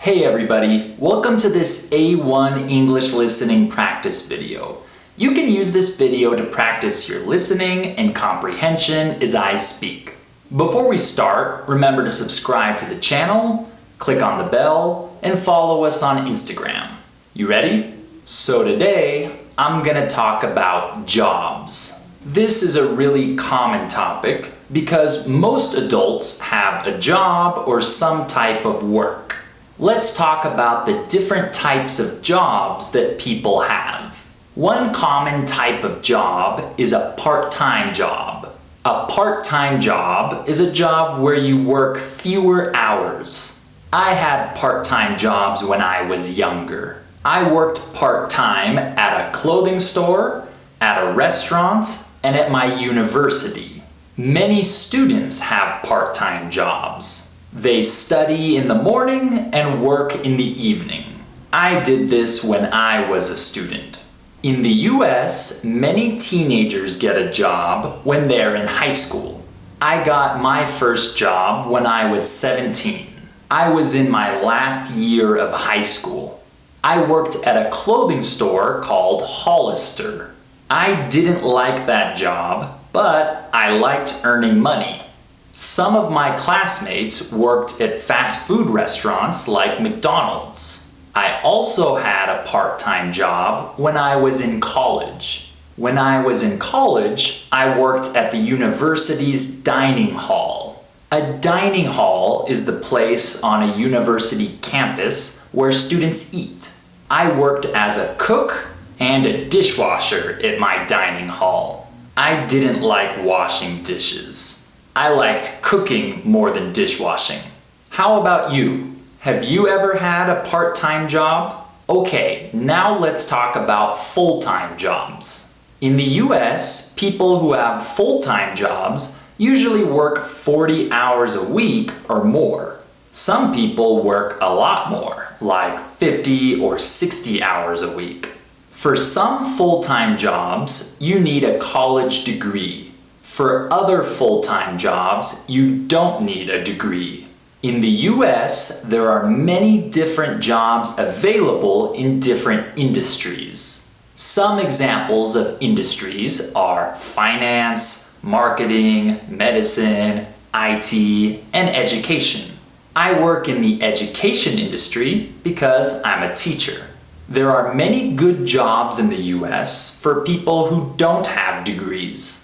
Hey everybody, welcome to this A1 English listening practice video. You can use this video to practice your listening and comprehension as I speak. Before we start, remember to subscribe to the channel, click on the bell, and follow us on Instagram. You ready? So today, I'm gonna talk about jobs. This is a really common topic because most adults have a job or some type of work. Let's talk about the different types of jobs that people have. One common type of job is a part-time job. A part-time job is a job where you work fewer hours. I had part-time jobs when I was younger. I worked part-time at a clothing store, at a restaurant, and at my university. Many students have part-time jobs. They study in the morning and work in the evening. I did this when I was a student. In the US, many teenagers get a job when they're in high school. I got my first job when I was 17. I was in my last year of high school. I worked at a clothing store called Hollister. I didn't like that job, but I liked earning money. Some of my classmates worked at fast food restaurants like McDonald's. I also had a part-time job when I was in college. When I was in college, I worked at the university's dining hall. A dining hall is the place on a university campus where students eat. I worked as a cook and a dishwasher at my dining hall. I didn't like washing dishes. I liked cooking more than dishwashing. How about you? Have you ever had a part-time job? Okay, now let's talk about full-time jobs. In the US, people who have full-time jobs usually work 40 hours a week or more. Some people work a lot more, like 50 or 60 hours a week. For some full-time jobs, you need a college degree. For other full-time jobs, you don't need a degree. In the US, there are many different jobs available in different industries. Some examples of industries are finance, marketing, medicine, IT, and education. I work in the education industry because I'm a teacher. There are many good jobs in the US for people who don't have degrees.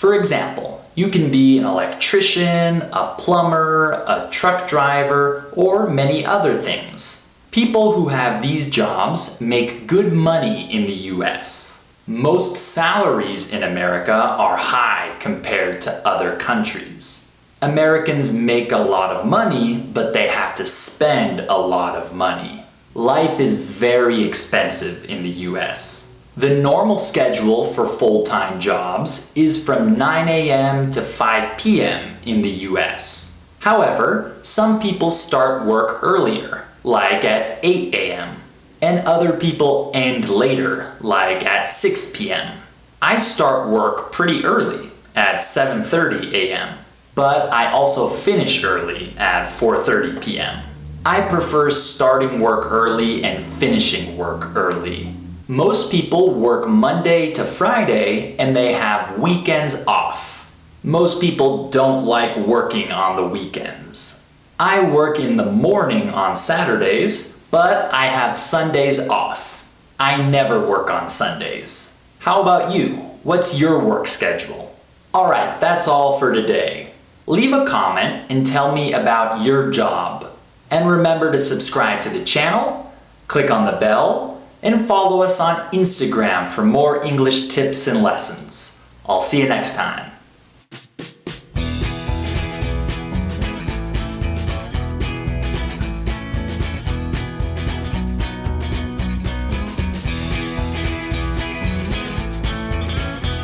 For example, you can be an electrician, a plumber, a truck driver, or many other things. People who have these jobs make good money in the US. Most salaries in America are high compared to other countries. Americans make a lot of money, but they have to spend a lot of money. Life is very expensive in the US. The normal schedule for full-time jobs is from 9 a.m. to 5 p.m. in the US. However, some people start work earlier, like at 8 a.m., and other people end later, like at 6 p.m. I start work pretty early, at 7:30 a.m., but I also finish early at 4:30 p.m. I prefer starting work early and finishing work early. Most people work Monday to Friday and they have weekends off. Most people don't like working on the weekends. I work in the morning on Saturdays, but I have Sundays off. I never work on Sundays. How about you? What's your work schedule? Alright, that's all for today. Leave a comment and tell me about your job. And remember to subscribe to the channel, click on the bell, and follow us on Instagram for more English tips and lessons. I'll see you next time.